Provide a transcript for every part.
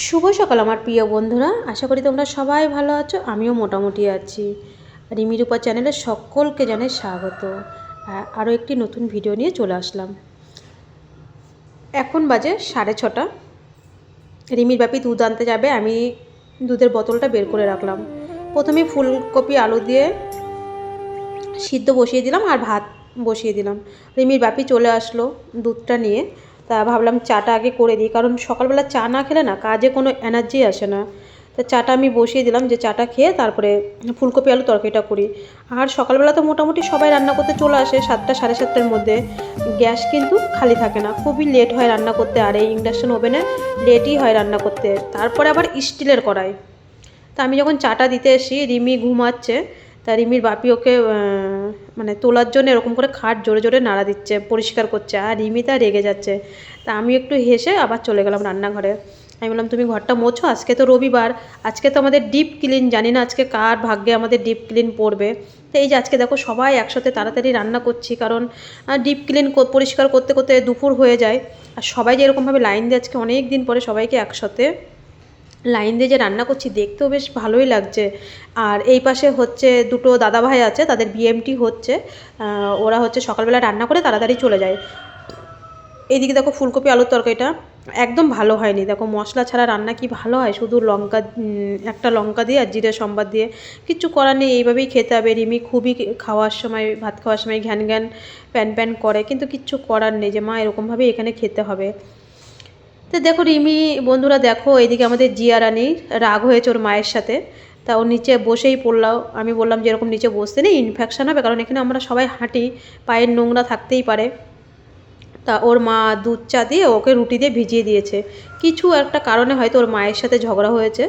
শুভ সকাল আমার প্রিয় বন্ধুরা, আশা করি তোমরা সবাই ভালো আছো। আমিও মোটামুটি আছি। রিমি রূপা চ্যানেলে সকলকে জানাই স্বাগত। আরও একটি নতুন ভিডিও নিয়ে চলে আসলাম। এখন বাজে 6:30। রিমির বাপি দুধ আনতে যাবে, আমি দুধের বোতলটা বের করে রাখলাম। প্রথমে ফুলকপি আলু দিয়ে সিদ্ধ বসিয়ে দিলাম আর ভাত বসিয়ে দিলাম। রিমির বাপি চলে আসলো দুধটা নিয়ে। তা ভাবলাম চাটা আগে করে দিই, কারণ সকালবেলা চা না খেলে না কাজে কোনো এনার্জি আসে না। তা চাটা আমি বসিয়ে দিলাম, যে চাটা খেয়ে তারপরে ফুলকপি আলু তরকারিটা করি। আর সকালবেলা তো মোটামুটি সবাই রান্না করতে চলে আসে 7টা সাড়ে 7টার মধ্যে। গ্যাস কিন্তু খালি থাকে না, খুবই লেট হয় রান্না করতে। আর এই ইন্ডাকশন ওভেনে লেটই হয় রান্না করতে, তারপরে আবার স্টিলের কড়াই। তা আমি যখন চাটা দিতে এসি, রিমি ঘুমাচ্ছে। তা রিমির বাপি ওকে মানে তোলার জন্য এরকম করে খাট জোরে জোরে নাড়া দিচ্ছে, পরিষ্কার করছে। আর রিমি তা রেগে যাচ্ছে। তা আমি একটু হেসে আবার চলে গেলাম রান্নাঘরে। আমি বললাম তুমি ঘরটা মোছো, আজকে তো রবিবার, আজকে তো আমাদের ডিপ ক্লিন। জানি না আজকে কার ভাগ্যে আমাদের ডিপ ক্লিন পড়বে। তো এই যে আজকে দেখো সবাই একসাথে তাড়াতাড়ি রান্না করছি, কারণ ডিপ ক্লিন পরিষ্কার করতে করতে দুপুর হয়ে যায়। আর সবাই যে এরকমভাবে লাইন দিয়ে আজকে অনেক দিন পরে সবাইকে একসাথে লাইন দিয়ে যে রান্না করছি, দেখতেও বেশ ভালোই লাগছে। আর এই পাশে হচ্ছে দুটো দাদাভাই আছে, তাদের বিএমটি হচ্ছে। ওরা হচ্ছে সকালবেলা রান্না করে তাড়াতাড়ি চলে যায়। এইদিকে দেখো ফুলকপি আলুর তরকারিটা একদম ভালো হয়নি। দেখো মশলা ছাড়া রান্না কি ভালো হয়, শুধু লঙ্কা, একটা লঙ্কা দিয়ে আর জিরে সম্বাদ দিয়ে। কিচ্ছু করার নেই, এইভাবেই খেতে হবে। রিমি খুবই খাওয়ার সময়, ভাত খাওয়ার সময় ঘ্যান ঘ্যান প্যান প্যান করে, কিন্তু কিচ্ছু করার নেই যে মা এরকমভাবেই এখানে খেতে হবে। তো দেখো রিমি বন্ধুরা, দেখো এইদিকে আমাদের জিয়া রানী রাগ হয়েছে ওর মায়ের সাথে। তা ও নিচে বসেই পড়লাম। আমি বললাম যে এরকম নিচে বসতে নেই, ইনফেকশান হবে, কারণ এখানে আমরা সবাই হাঁটি, পায়ের নোংরা থাকতেই পারে। তা ওর মা দুধ চা দিয়ে ওকে রুটি দিয়ে ভিজিয়ে দিয়েছে। কিছু একটা কারণে হয়তো ওর মায়ের সাথে ঝগড়া হয়েছে,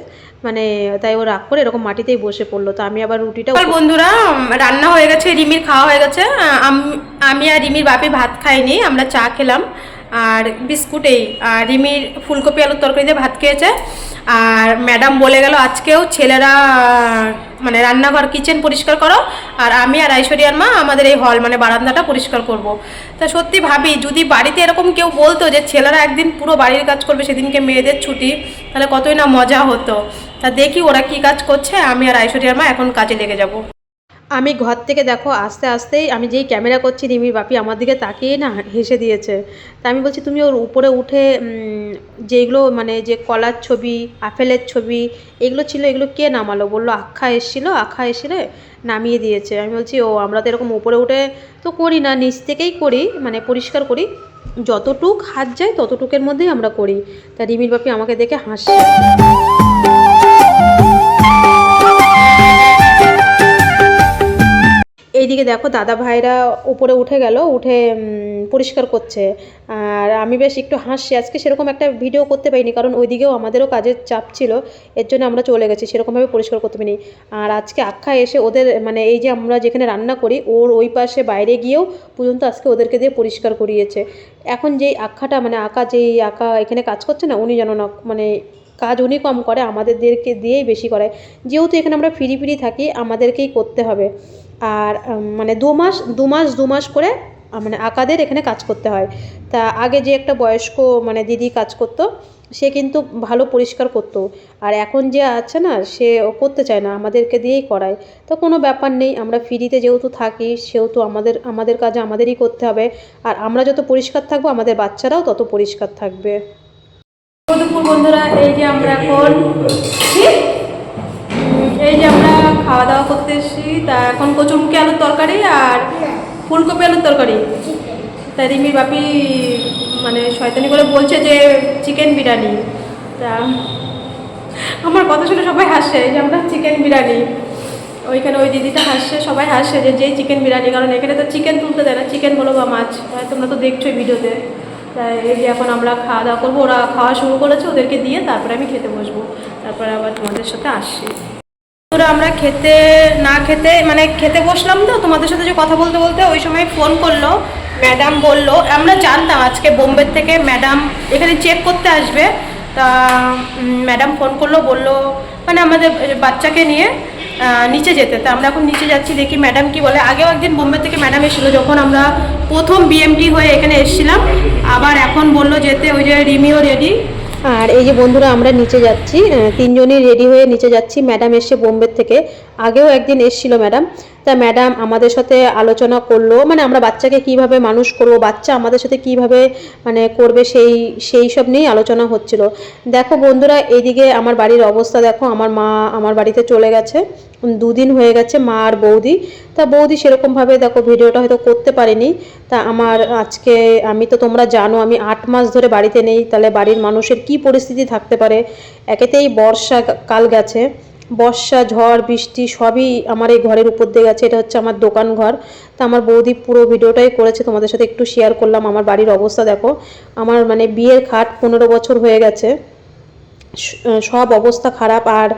মানে তাই ও রাগ করে এরকম মাটিতেই বসে পড়লো। তো আমি আবার রুটিটা, বন্ধুরা রান্না হয়ে গেছে, রিমির খাওয়া হয়ে গেছে। আমি আর রিমির বাপি ভাত খাইনি, আমরা চা খেলাম আর বিস্কুটেই। আর রিমির ফুলকপি আলুর তরকারি দিয়ে ভাত খেয়েছে। আর ম্যাডাম বলে গেল আজকেও ছেলেরা মানে রান্নাঘর কিচেন পরিষ্কার করো, আর আমি আর ঐশ্বরিয়ার মা আমাদের এই হল মানে বারান্দাটা পরিষ্কার করব। তা সত্যি ভাবি, যদি বাড়িতে এরকম কেউ বলতো যে ছেলেরা একদিন পুরো বাড়ির কাজ করবে, সেদিনকে মেয়েদের ছুটি, তাহলে কতই না মজা হতো। তা দেখি ওরা কি কাজ করছে। আমি আর ঐশ্বরিয়ার মা এখন কাজে লেগে যাব। আমি ঘর থেকে দেখো আস্তে আস্তেই আমি যেই ক্যামেরা করছি, রিমির বাপি আমার দিকে তাকিয়ে না হেসে দিয়েছে। তা আমি বলছি তুমি ওর উপরে উঠে যেগুলো মানে যে কলার ছবি, আপেলের ছবি এগুলো ছিল, এগুলো কে নামালো? বললো আখ্যা এসেছিলো, আখ্যা এসে নামিয়ে দিয়েছে। আমি বলছি ও, আমরা তো এরকম উপরে উঠে তো করি না, নিচ থেকেই করি, মানে পরিষ্কার করি, যতটুক হাত যায় ততটুকের মধ্যেই আমরা করি। তা রিমির বাপি আমাকে দেখে হাসছে। এইদিকে দেখো দাদা ভাইরা উপরে উঠে গেল, উঠে পরিষ্কার করছে। আর আমি বেশ একটু হাসছি। আজকে সেরকম একটা ভিডিও করতে পারিনি, কারণ ওইদিকেও আমাদেরও কাজের চাপ ছিল, এর জন্য আমরা চলে গেছি, সেরকমভাবে পরিষ্কার করতে পারিনি। আর আজকে আখ্যা এসে ওদের মানে এই যে আমরা যেখানে রান্না করি ওর ওই পাশে বাইরে গিয়েও পর্যন্ত আজকে ওদেরকে দিয়ে পরিষ্কার করিয়েছে। এখন যেই আখ্যাটা মানে যেই আঁকা এখানে কাজ করছে না, উনি জানো না মানে কাজ উনি কম করে, আমাদেরকে দিয়েই বেশি করে। যেহেতু এখানে আমরা ফ্রি থাকি, আমাদেরকেই করতে হবে। আর মানে দু মাস করে মানে আঁকাদের এখানে কাজ করতে হয়। তা আগে যে একটা বয়স্ক মানে দিদি কাজ করতো, সে কিন্তু ভালো পরিষ্কার করতো। আর এখন যে আছে না, সে করতে চায় না, আমাদেরকে দিয়েই করায়। তো কোনো ব্যাপার নেই, আমরা ফ্রিতে যেহেতু থাকি, সেহেতু আমাদের কাজ আমাদেরই করতে হবে। আর আমরা যত পরিষ্কার থাকবো, আমাদের বাচ্চারাও তত পরিষ্কার থাকবে। দুপুর বন্ধুরা, এই যে আমরা এখন খাওয়া দাওয়া করতে এসেছি। তা এখন কচুরমুখী আলুর তরকারি আর ফুলকপি আলুর তরকারি। তা রিমির বাপি মানে শয়তানি করে বলছে যে চিকেন বিরিয়ানি। তা আমার কথা শুনে সবাই হাসছে, যে আমরা চিকেন বিরিয়ানি। ওইখানে ওই দিদিটা হাসছে, সবাই হাসছে যে যেই চিকেন বিরিয়ানি, কারণ এখানে তো চিকেন তুলতে দেয় না, চিকেন বলো বা মাছ, তোমরা তো দেখছোই ভিডিওতে। তাই এই যে এখন আমরা খাওয়া দাওয়া করবো, ওরা খাওয়া শুরু করেছে, ওদেরকে দিয়ে তারপরে আমি খেতে বসবো, তারপরে আবার তোমাদের সাথে আসছি। আমরা খেতে বসলাম। তো তোমাদের সাথে যে কথা বলতে বলতে ওই সময় ফোন করলো ম্যাডাম, বললো আমরা জানতাম আজকে বোম্বে থেকে ম্যাডাম এখানে চেক করতে আসবে। তা ম্যাডাম ফোন করলো, বললো মানে আমাদের বাচ্চাকে নিয়ে নিচে যেতে। তা আমরা এখন নিচে যাচ্ছি, দেখি ম্যাডাম কি বলে। আগেও একদিন বোম্বে থেকে ম্যাডাম এসেছিলো, যখন আমরা প্রথম বিএমটি হয়ে এখানে এসেছিলাম। আবার এখন বললো যেতে, ওই যে রিমিও রেডি, আর এই যে বন্ধুরা আমরা নিচে যাচ্ছি, তিনজনই রেডি হয়ে নিচে যাচ্ছি। ম্যাডাম এসছে বোম্বে থেকে, আগেও একদিন এসেছিল ম্যাডাম। তা ম্যাডাম আমাদের সাথে আলোচনা করলো, মানে আমরা বাচ্চাকে কিভাবে মানুষ করব, বাচ্চা আমাদের সাথে কিভাবে মানে করবে, সেই সব নিয়েই আলোচনা হচ্ছিল। দেখো বন্ধুরা, এইদিকে আমার বাড়ির অবস্থা দেখো। আমার মা আমার বাড়িতে চলে গেছে, 2 দিন হয়ে গেছে, মা আর বৌদি। তা বৌদি সেরকমভাবে দেখো ভিডিওটা হয়তো করতে পারিনি। তা আমার আজকে, আমি তো তোমরা জানো আমি 8 মাস ধরে বাড়িতে নেই, তাহলে বাড়ির মানুষের কি পরিস্থিতি থাকতে পারে। একেতেই বর্ষাকাল গেছে, বর্ষা ঝড় বৃষ্টি সবই আমার এই ঘরের উপর দিয়ে গেছে। এটা হচ্ছে আমার দোকান ঘর। তা আমার বৌদি পুরো ভিডিওটাই করেছে, তোমাদের সাথে একটু শেয়ার করলাম। আমার বাড়ির অবস্থা দেখো, আমার মানে বিয়ের খাট 15 বছর হয়ে গেছে, সব অবস্থা খারাপ। আর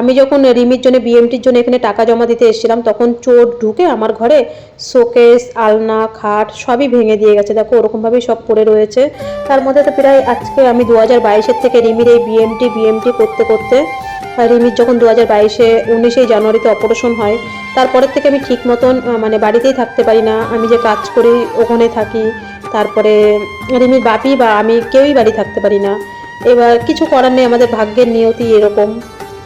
আমি যখন রিমির জন্য বিএমটির জন্য এখানে টাকা জমা দিতে এসেছিলাম, তখন চোর ঢুকে আমার ঘরে শোকেস আলনা খাট সবই ভেঙে দিয়ে গেছে। দেখো ওরকমভাবেই সব পড়ে রয়েছে। তার মধ্যে তো প্রায় আজকে আমি 2022-এর থেকে রিমির এই বিএমটি করতে করতে, রিমির যখন 2022-এ 19শে জানুয়ারিতে অপারেশন হয়, তারপরের থেকে আমি ঠিক মতন মানে বাড়িতেই থাকতে পারি না। আমি যে কাজ করি ওখানে থাকি, তারপরে রিমির বাপি বা আমি কেউই বাড়ি থাকতে পারি না। এবার কিছু করার নেই, আমাদের ভাগ্যের নিয়তি এরকম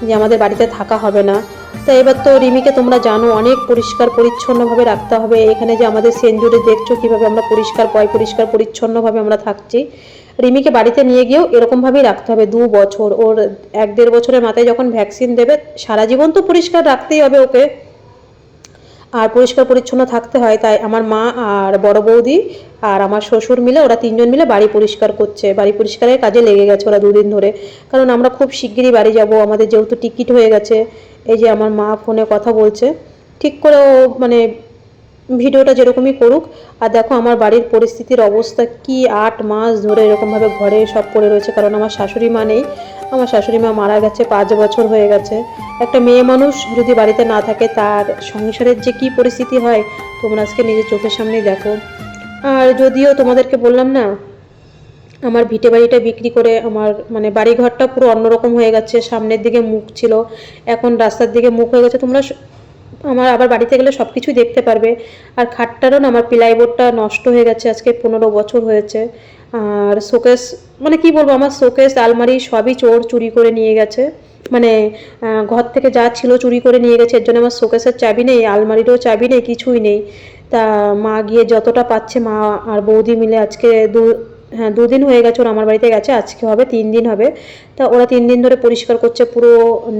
যে আমাদের বাড়িতে থাকা হবে না। তো এবার তো রিমিকে তোমরা জানো অনেক পরিষ্কার পরিচ্ছন্নভাবে রাখতে হবে। এখানে যে আমাদের সেঞ্জুরি দেখছো কীভাবে আমরা পরিষ্কার পরিচ্ছন্নভাবে আমরা থাকছি, রিমিকে বাড়িতে নিয়ে গিয়েও এরকমভাবেই রাখতে হবে 2 বছর। ওর 1-1.5 বছরের মাথায় যখন ভ্যাকসিন দেবে, সারা জীবন তো পরিষ্কার রাখতেই হবে ওকে, আর পরিষ্কার পরিচ্ছন্ন থাকতে হয়। তাই আমার মা আর বড় বৌদি আর আমার শ্বশুর মিলে, ওরা 3জন মিলে বাড়ি পরিষ্কার করছে, বাড়ি পরিষ্কারের কাজে লেগে গেছে ওরা 2 দিন ধরে। কারণ আমরা খুব শিগগিরই বাড়ি যাব, আমাদের যেহেতু টিকিট হয়ে গেছে। এই যে আমার মা ফোনে কথা বলছে, ঠিক করে ও মানে ভিডিওটা যেরকমই করুক। আর দেখো আমার বাড়ির পরিস্থিতির অবস্থা কি, 8 মাস ধরে এরকমভাবে ঘরে সব পড়ে রয়েছে। কারণ আমার শাশুড়ি মা নেই, আমার শাশুড়ি মা মারা গেছে, 5 বছর হয়ে গেছে। একটা মেয়ে মানুষ যদি বাড়িতে না থাকে, তার সংসারের যে কি পরিস্থিতি হয় তোমরা আজকে নিজের চোখের সামনেই দেখো। আর যদিও তোমাদেরকে বললাম না, আমার ভিটে বাড়িটা বিক্রি করে আমার মানে বাড়িঘরটা পুরো অন্যরকম হয়ে গেছে। সামনের দিকে মুখ ছিল, এখন রাস্তার দিকে মুখ হয়ে গেছে। তোমরা আমার আবার বাড়িতে গেলে সব কিছুই দেখতে পারবে। আর খাটটারও না, আমার প্লাইবোর্ডটা নষ্ট হয়ে গেছে, আজকে 15 বছর হয়েছে। আর শোকেস, মানে কি বলবো, আমার শোকেস আলমারি সবই চোর চুরি করে নিয়ে গেছে। মানে ঘর থেকে যা ছিল চুরি করে নিয়ে গেছে। এর জন্য আমার শোকেসের চাবি নেই, আলমারিরও চাবি নেই, কিছুই নেই। তা মা গিয়ে যতটা পাচ্ছে, মা আর বৌদি মিলে আজকে 2 দিন হয়ে গেছে ওরা আমার বাড়িতে গেছে, আজকে হবে 3 দিন হবে। তা ওরা 3 দিন ধরে পরিষ্কার করছে পুরো,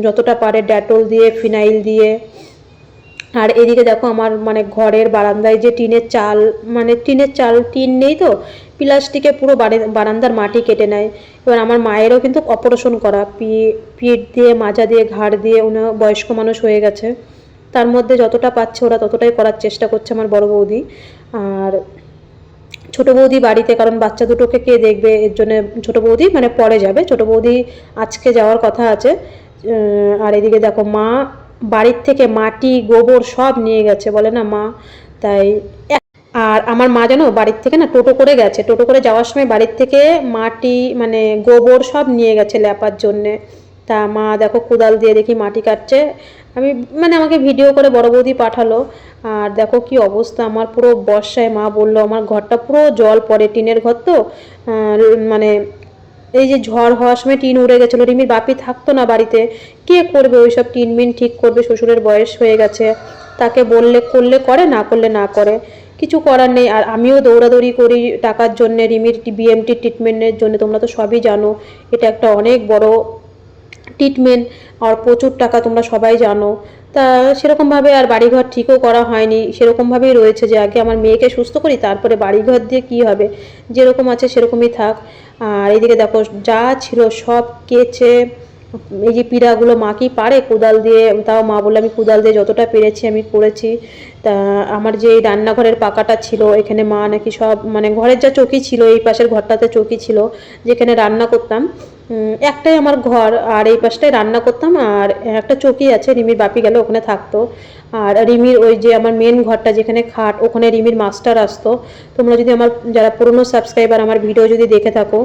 যতটা পারে ডেটল দিয়ে ফিনাইল দিয়ে। আর এদিকে দেখো আমার মানে ঘরের বারান্দায় যে টিনের চাল, মানে টিন নেই তো, প্লাস্টিকে পুরো বারান্দার মাটি কেটে নেয়। এবার আমার মায়েরও কিন্তু অপারেশন করা, পিঠ দিয়ে মাজা দিয়ে ঘাড় দিয়ে, উনি বয়স্ক মানুষ হয়ে গেছে। তার মধ্যে যতটা পাচ্ছে ওরা ততটাই করার চেষ্টা করছে আমার বড় বৌদি। আর ছোট বৌদি বাড়িতে, কারণ বাচ্চা দুটোকে কে দেখবে, এর জন্য ছোট বৌদি মানে পরে যাবে। ছোট বৌদি আজকে যাওয়ার কথা আছে। আর এদিকে দেখো মা বাড়ির থেকে মাটি গোবর সব নিয়ে গেছে, বলে না মা। তাই আর আমার মা জানো বাড়ির থেকে না টোটো করে গেছে, টোটো করে যাওয়ার সময় বাড়ির থেকে মাটি মানে গোবর সব নিয়ে গেছে লেপার জন্যে। তা মা দেখো কোদাল দিয়ে দেখি মাটি কাটছে। আমি মানে আমাকে ভিডিও করে বড় বৌদি পাঠালো। আর দেখো কি অবস্থা আমার, পুরো বর্ষায় মা বললো আমার ঘরটা পুরো জল পড়ে, টিনের ঘর তো, মানে এই যে ঝড় হওয়ার সময় টিন উড়ে গেছিলো। রিমির বাপি থাকতো না বাড়িতে, কে করবে ওই সব টিন মিন ঠিক করবে, শ্বশুরের বয়স হয়ে গেছে, তাকে বললে করলে করে, না করলে না করে, কিছু করার নেই। আর আমিও দৌড়াদৌড়ি করি টাকার জন্য, রিমির বিএমটি ট্রিটমেন্টের জন্য। তোমরা তো সবই জানো এটা একটা অনেক বড় ট্রিটমেন্ট, আর প্রচুর টাকা, তোমরা সবাই জানো। তা সেরকমভাবে আর বাড়িঘর ঠিকও করা হয়নি, সেরকমভাবেই রয়েছে যে আগে আমার মেয়েকে সুস্থ করি, তারপরে বাড়িঘর দিয়ে কি হবে, যেরকম আছে সেরকমই থাক। আর এইদিকে দেখো যা ছিল সব কেচে, এই যে পিঁড়াগুলো মা কি পারে কোদাল দিয়ে, তাও মা বললে আমি কোদাল দিয়ে যতটা পেরেছি আমি করেছি। তা আমার যে রান্নাঘরের পাকাটা ছিল, এখানে মা নাকি সব মানে ঘরের যা চৌকি ছিল, এই পাশের ঘরটাতে চৌকি ছিল যেখানে রান্না করতাম, একটাই আমার ঘর, আর এই পাশটায় রান্না করতাম, আর একটা চৌকি আছে, রিমির বাপি গেলে ওখানে থাকতো। আর রিমির ওই যে আমার মেন ঘরটা যেখানে খাট, ওখানে রিমির মাস্টার আসতো। তোমরা যদি আমার যারা পুরনো সাবস্ক্রাইবার আমার ভিডিও যদি দেখে থাকো,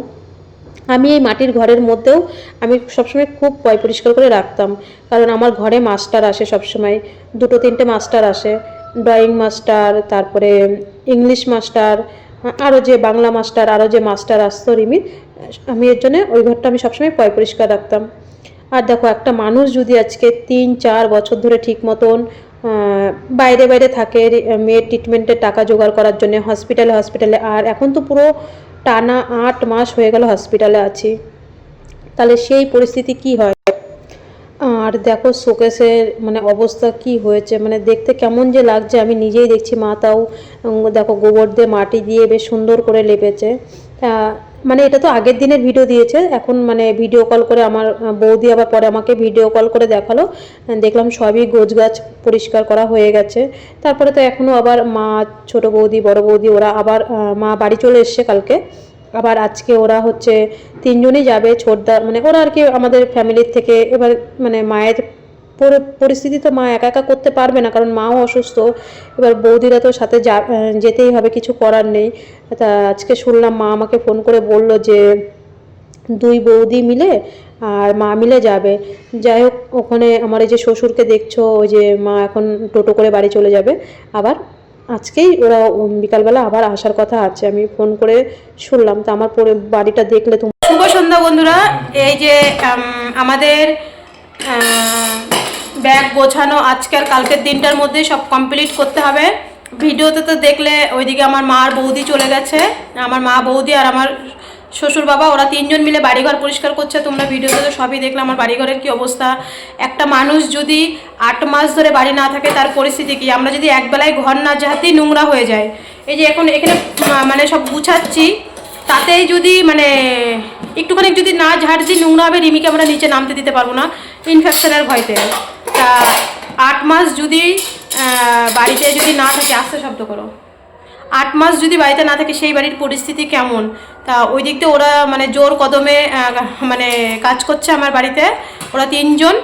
আমি এই মাটির ঘরের মধ্যেও আমি সবসময় খুব পরিষ্কার করে রাখতাম। কারণ আমার ঘরে মাস্টার আসে সবসময়, 2-3টে মাস্টার আসে, ড্রয়িং মাস্টার, তারপরে ইংলিশ মাস্টার, আরও যে বাংলা মাস্টার আরও যে মাস্টার আসতো রিমির, আমি এর জন্য ওই ঘরটা আমি সবসময় পরিষ্কার রাখতাম। আর দেখো একটা মানুষ যদি আজকে 3-4 বছর ধরে ঠিক মতন বাইরে বাইরে থাকে মেয়ের ট্রিটমেন্টের টাকা জোগাড় করার জন্য হসপিটালে, আর এখন তো পুরো টানা 8 মাস হয়ে গেল হসপিটালে আছি, তাহলে সেই পরিস্থিতি কি হয়। আর দেখো শোকেসের মানে অবস্থা কি হয়েছে, মানে দেখতে কেমন যে লাগছে আমি নিজেই দেখছি। মা তাও দেখো গোবর দিয়ে মাটি দিয়ে বেশ সুন্দর করে লেপেছে। মানে এটা তো আগের দিনের ভিডিও দিয়েছে, এখন মানে ভিডিও কল করে আমার বৌদি আবার পরে আমাকে ভিডিও কল করে দেখালো, দেখলাম সবই গোছগাছ পরিষ্কার করা হয়ে গেছে। তারপরে তো এখনও আবার মা, ছোট বৌদি, বড় বৌদি ওরা আবার মা বাড়ি চলে এসছে কালকে, আবার আজকে ওরা হচ্ছে 3 জনই যাবে। ছোটদা মানে ওরা আর কি আমাদের ফ্যামিলির থেকে। এবার মানে মায়ের পরিস্থিতি তো মা একা একা করতে পারবে না, কারণ মাও অসুস্থ। এবার বৌদিরা তো সাথে যেতেই হবে, কিছু করার নেই। তা আজকে শুনলাম মা আমাকে ফোন করে বলল যে 2 বৌদি মিলে আর মা মিলে যাবে। যাই হোক, ওখানে আমার এই যে শ্বশুরকে দেখছো, ওই যে মা এখন টোটো করে বাড়ি চলে যাবে। আবার আজকেই ওরা বিকালবেলা আবার আসার কথা আছে, আমি ফোন করে শুনলাম। তো আমার পরে বাড়িটা দেখলে তুমি। শুভ সন্ধ্যা বন্ধুরা, এই যে আমাদের ব্যাগ গোছানো আজকের কালকের দিনটার মধ্যে সব কমপ্লিট করতে হবে। ভিডিওতে তো দেখলে ওইদিকে আমার মা আর বৌদি চলে গেছে, আমার মা বৌদি আর আমার শ্বশুর বাবা, ওরা 3 জন মিলে বাড়িঘর পরিষ্কার করছে। তোমরা ভিডিওতে তো সবই দেখলে আমার বাড়িঘরের কি অবস্থা। একটা মানুষ যদি 8 মাস ধরে বাড়ি না থাকে তার পরিস্থিতি কি। আমরা যদি একবেলায় ঘর না ঝাড়তেই নোংরা হয়ে যায়। এই যে এখন এখানে মানে সব গুছাচ্ছি, তাতেই যদি মানে একটুখানি যদি না ঝাড় দিই নোংরা হবে, রিমিকে আমরা নিচে নামতে দিতে পারবো না ইনফেকশনের ভয়তে। তা 8 মাস যদি বাড়িতে যদি না থাকে, আস্তে শব্দ করো, 8 মাস যদি বাড়িতে না থাকে সেই বাড়ির পরিস্থিতি কেমন। তা ওই দিক দিয়ে ওরা মানে জোর কদমে মানে কাজ করছে আমার বাড়িতে, ওরা 3 জন।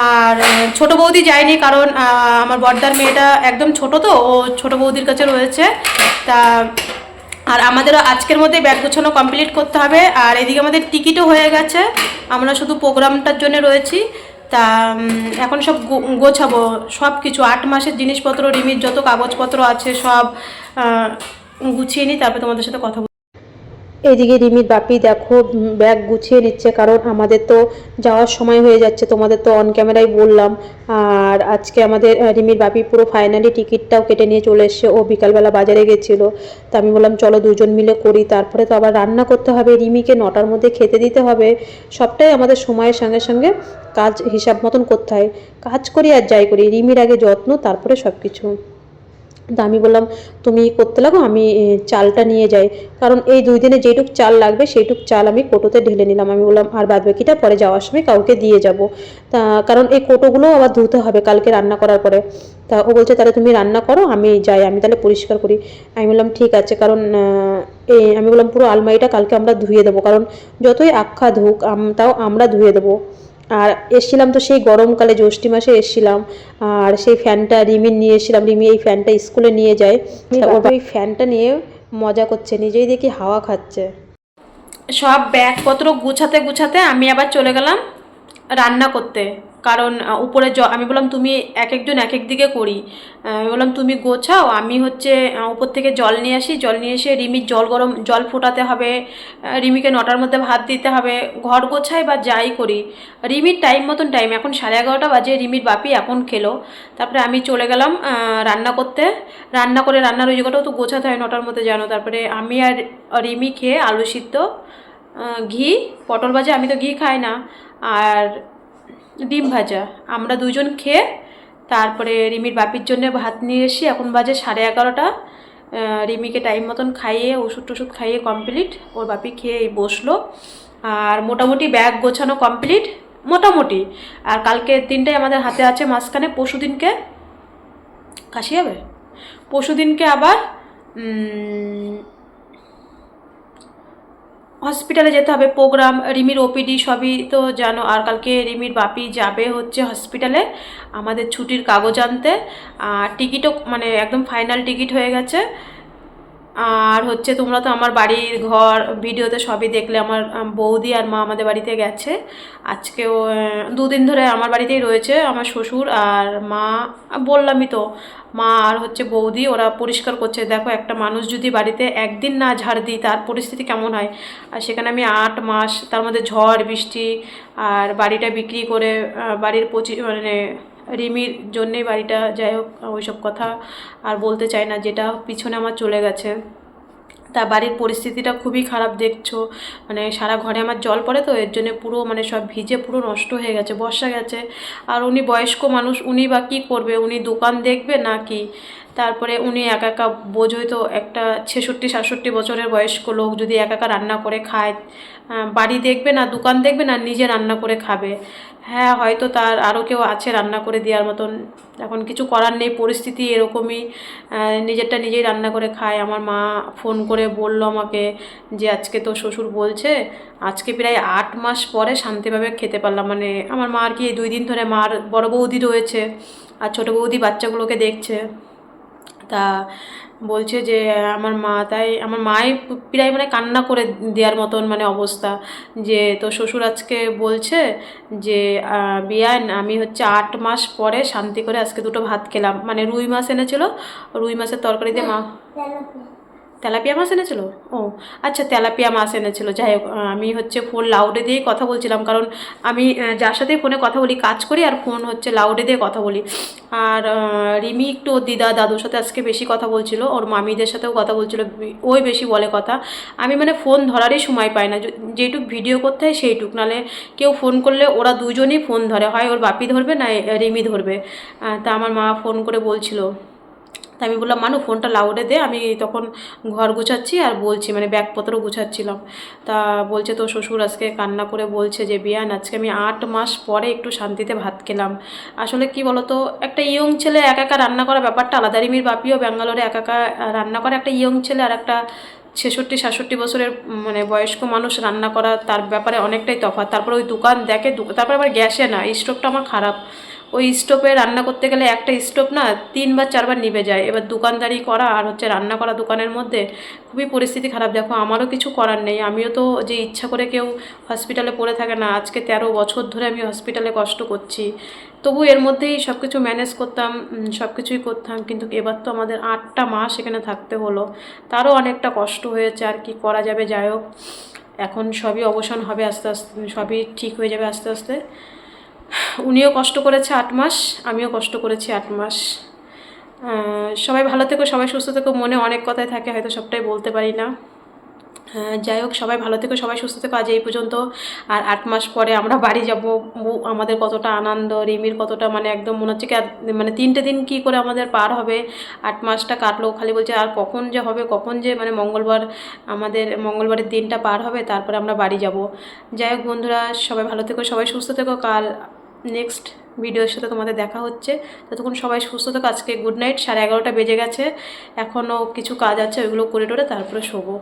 আর ছোটো বৌদি যায়নি, কারণ আমার বড়দার মেয়েটা একদম ছোট, তো ও ছোটো বৌদির কাছে রয়েছে। তা আর আমাদেরও আজকের মধ্যে ব্যাগ গোছানো কমপ্লিট করতে হবে। আর এদিকে আমাদের টিকিটও হয়ে গেছে, আমরা শুধু প্রোগ্রামটার জন্য রয়েছি। তা এখন সব গোছাবো সব কিছু, 8 মাসের জিনিসপত্র, রিমির যত কাগজপত্র আছে সব গুছিয়ে নিই, তারপরে তোমাদের সাথে কথা বলবো। এদিকে রিমির বাপি দেখো ব্যাগ গুছিয়ে নিচ্ছে, কারণ আমাদের তো যাওয়ার সময় হয়ে যাচ্ছে, তোমাদের তো অন ক্যামেরায় বললাম। আর আজকে আমাদের রিমির বাপি পুরো ফাইনালি টিকিটটাও কেটে নিয়ে চলে এসছে। ও বিকালবেলা বাজারে গেছিলো, তা আমি বললাম চলো 2 জন মিলে করি। তারপরে তো আবার রান্না করতে হবে, রিমিকে 9টার মধ্যে খেতে দিতে হবে। সবটাই আমাদের সময়ের সঙ্গে সঙ্গে কাজ হিসাব মতন করতে হয়। কাজ করি আর যাই করি, রিমির আগে যত্ন, তারপরে সব কিছু। তা আমি বললাম তুমি করতে লাগো, আমি চালটা নিয়ে যাই, কারণ এই 2 দিনে যেটুক চাল লাগবে সেইটুক চাল আমি কোটোতে ঢেলে নিলাম। আমি বললাম আর বাদবাকিটা পরে যাওয়ার সময় কাউকে দিয়ে যাব। তা কারণ এই কোটোগুলোও আবার ধুতে হবে কালকে রান্না করার পরে। তা ও বলছে তাহলে তুমি রান্না করো, আমি যাই, আমি তাহলে পরিষ্কার করি। আমি বললাম ঠিক আছে, কারণ আমি বললাম পুরো আলমারিটা কালকে আমরা ধুয়ে দেবো, কারণ যতই আখ্যা ধুক তাও আমরা ধুয়ে দেবো। আর এসছিলাম তো সেই গরমকালে, জ্যৈষ্ঠী মাসে এসছিলাম, আর সেই ফ্যানটা রিমির নিয়ে এসেছিলাম। রিমি এই ফ্যানটা স্কুলে নিয়ে যায়, ওই ফ্যানটা নিয়ে মজা করছে, নিজেই দেখি হাওয়া খাচ্ছে। সব ব্যাগপত্র গুছাতে গুছাতে আমি আবার চলে গেলাম রান্না করতে, কারণ উপরে আমি বললাম তুমি এক একজন এক এক দিকে করি। আমি বললাম তুমি গোছাও, আমি হচ্ছে উপর থেকে জল নিয়ে আসি, জল নিয়ে এসে রিমির জল ফোটাতে হবে, রিমিকে 9টার মধ্যে ভাত দিতে হবে, ঘর গোছাই বা যাই করি। রিমির টাইম মতন টাইম, এখন 11:30 বাজে, রিমির বাপি এখন খেলো। তারপরে আমি চলে গেলাম রান্না করতে। রান্না করে রান্নার ওই জায়গাটাও তো গোছাতে হয় 9টার মধ্যে, জানো। তারপরে আমি আর রিমি খেয়ে আলু সিদ্ধ, ঘি, পটল ভাজা, আমি তো ঘি খাই না, আর ডিম ভাজা, আমরা 2 জন খেয়ে তারপরে রিমির বাপির জন্য ভাত নিয়ে এসি। এখন বাজে 11:30। রিমিকে টাইম মতন খাইয়ে ওষুধ টষুধ খাইয়ে কমপ্লিট, ওর বাপি খেয়ে বসলো। আর মোটামুটি ব্যাগ গোছানো কমপ্লিট মোটামুটি। আর কালকের দিনটাই আমাদের হাতে আছে, মাঝখানে পরশুদিনকে কাশি হবে, পরশুদিনকে আবার হসপিটালে যেতে হবে, প্রোগ্রাম, রিমির ওপিডি সবই তো জানো। আর কালকে রিমির বাপি যাবে হচ্ছে হসপিটালে আমাদের ছুটির কাগজ আনতে। আর টিকিটও মানে একদম ফাইনাল টিকিট হয়ে গেছে। আর হচ্ছে তোমরা তো আমার বাড়ির ঘর ভিডিওতে সবই দেখলে, আমার বৌদি আর মা আমাদের বাড়িতে গেছে আজকেও, 2 দিন ধরে আমার বাড়িতেই রয়েছে। আমার শ্বশুর আর মা, বললামই তো, মা আর হচ্ছে বৌদি ওরা পরিষ্কার করছে। দেখো একটা মানুষ যদি বাড়িতে একদিন না ঝাড় দিই তার পরিস্থিতি কেমন হয়। আর সেখানে আমি 8 মাস, তার মধ্যে ঝড় বৃষ্টি আর বাড়িটা বিক্রি করে বাড়ির মানে রিমির জন্যেই বাড়িটা, যাই হোক ওইসব কথা আর বলতে চাই না, যেটা পিছনে আমার চলে গেছে। তা বাড়ির পরিস্থিতিটা খুবই খারাপ দেখছো, মানে সারা ঘরে আমার জল পড়ে তো এর জন্য পুরো মানে সব ভিজে পুরো নষ্ট হয়ে গেছে, বর্ষা গেছে। আর উনি বয়স্ক মানুষ, উনি বা কী করবে, উনি দোকান দেখবে না কি? তারপরে উনি একা একা, বোঝোই তো, একটা 66-67 বছরের বয়স্ক লোক যদি একা একা রান্না করে খায়, বাড়ি দেখবে না, দোকান দেখবে না, নিজে রান্না করে খাবে। হ্যাঁ হয়তো তার আরও কেউ আছে রান্না করে দেওয়ার মতন, এখন কিছু করার নেই, পরিস্থিতি এরকমই, নিজেরটা নিজেই রান্না করে খায়। আমার মা ফোন করে বলল আমাকে যে আজকে তো শ্বশুর বলছে, আজকে প্রায় 8 মাস পরে শান্তিভাবে খেতে পারলাম। মানে আমার মা আর কি এই 2 দিন ধরে, মার বড় বৌদি রয়েছে আর ছোটো বৌদি বাচ্চাগুলোকে দেখছে। তা বলছে যে আমার মা, তাই আমার মাই প্রায় মানে কান্না করে দেওয়ার মতন মানে অবস্থা, যে তো শ্বশুর আজকে বলছে যে বিয়ান আমি হচ্ছে 8 মাস পরে শান্তি করে আজকে 2টো ভাত খেলাম। মানে রুই মাছ এনেছিল, রুই মাছের তরকারি দিয়ে মা, তেলাপিয়া মাছ এনেছিল, ও আচ্ছা তেলাপিয়া মাছ এনেছিল। যাই হোক, আমি হচ্ছে ফোন লাউডে দিয়েই কথা বলছিলাম, কারণ আমি যার সাথেই ফোনে কথা বলি কাজ করি আর ফোন হচ্ছে লাউডে দিয়ে কথা বলি। আর রিমি একটু ওর দিদা দাদুর সাথে আজকে বেশি কথা বলছিল, ওর মামিদের সাথেও কথা বলছিল, ওই বেশি বলে কথা। আমি মানে ফোন ধরারই সময় পাই না, যেটুক ভিডিও করতে হয় সেইটুক, নাহলে কেউ ফোন করলে ওরা দুজনই ফোন ধরে, হয় ওর বাপি ধরবে না রিমি ধরবে। তা আমার মা ফোন করে বলছিল, তা আমি বললাম মানু ফোনটা লাউডে দে, আমি তখন ঘর গুছাচ্ছি আর বলছি, মানে ব্যাগপত্র গুছাচ্ছিলাম। তা বলছে তো শ্বশুর আজকে কান্না করে বলছে যে বিয়ান আজকে আমি 8 মাস পরে একটু শান্তিতে ভাত খেলাম। আসলে কি বলতো, একটা ইয়ং ছেলে একা একা রান্না করা ব্যাপারটা আলাদা। রিমির বাপিও ব্যাঙ্গালোরে একা একা রান্না করে, একটা ইয়ং ছেলে আর একটা 66-67 বছরের মানে বয়স্ক মানুষ রান্না করা, তার ব্যাপারে অনেকটাই তফাৎ। তারপরে ওই দোকান দেখে, তারপরে আবার গ্যাসে না, স্টোভটা আমার খারাপ, ওই স্টোভে রান্না করতে গেলে একটা স্টোভ না 3 বা 4 বার নিভে যায়। এবার দোকানদারি করা আর হচ্ছে রান্না করা দোকানের মধ্যে খুবই পরিস্থিতি খারাপ। দেখো আমারও কিছু করার নেই, আমিও তো যে ইচ্ছা করে কেউ হসপিটালে পড়ে থাকে না, আজকে 13 বছর ধরে আমি হসপিটালে কষ্ট করছি, তবু এর মধ্যেই সব কিছু ম্যানেজ করতাম, সব কিছুই করতাম। কিন্তু এবার তো আমাদের 8টা মাস এখানে থাকতে হলো, তারও অনেকটা কষ্ট হয়েছে, আর কি করা যাবে। যাই হোক, এখন সবই অবসান হবে আস্তে আস্তে, সবই ঠিক হয়ে যাবে আস্তে আস্তে। উনিও কষ্ট করেছে 8 মাস, আমিও কষ্ট করেছি 8 মাস। সবাই ভালো থেকো, সবাই সুস্থ থেকো। মনে অনেক কথাই থাকে, হয়তো সবটাই বলতে পারি না। যাই হোক, সবাই ভালো থেকো, সবাই সুস্থ থেকো। আজ এই পর্যন্ত। আর 8 মাস পরে আমরা বাড়ি যাব, আমাদের কতটা আনন্দ, রিমির কতটা মানে একদম মনে হচ্ছে কি মানে 3টে দিন কী করে আমাদের পার হবে, 8 মাসটা কাটলো, খালি বলছে আর কখন যে হবে, কখন যে মানে মঙ্গলবার, আমাদের মঙ্গলবারের দিনটা পার হবে, তারপরে আমরা বাড়ি যাব। যাই হোক বন্ধুরা, সবাই ভালো থেকো, সবাই সুস্থ থেকো। কাল নেক্সট ভিডিওর সাথে তোমাদের দেখা হচ্ছে, ততক্ষণ সবাই সুস্থ থেকো। আজকে গুড নাইট, 11:30 বেজে গেছে, এখনও কিছু কাজ আছে, ওইগুলো করে টোরে তারপরে শোবো।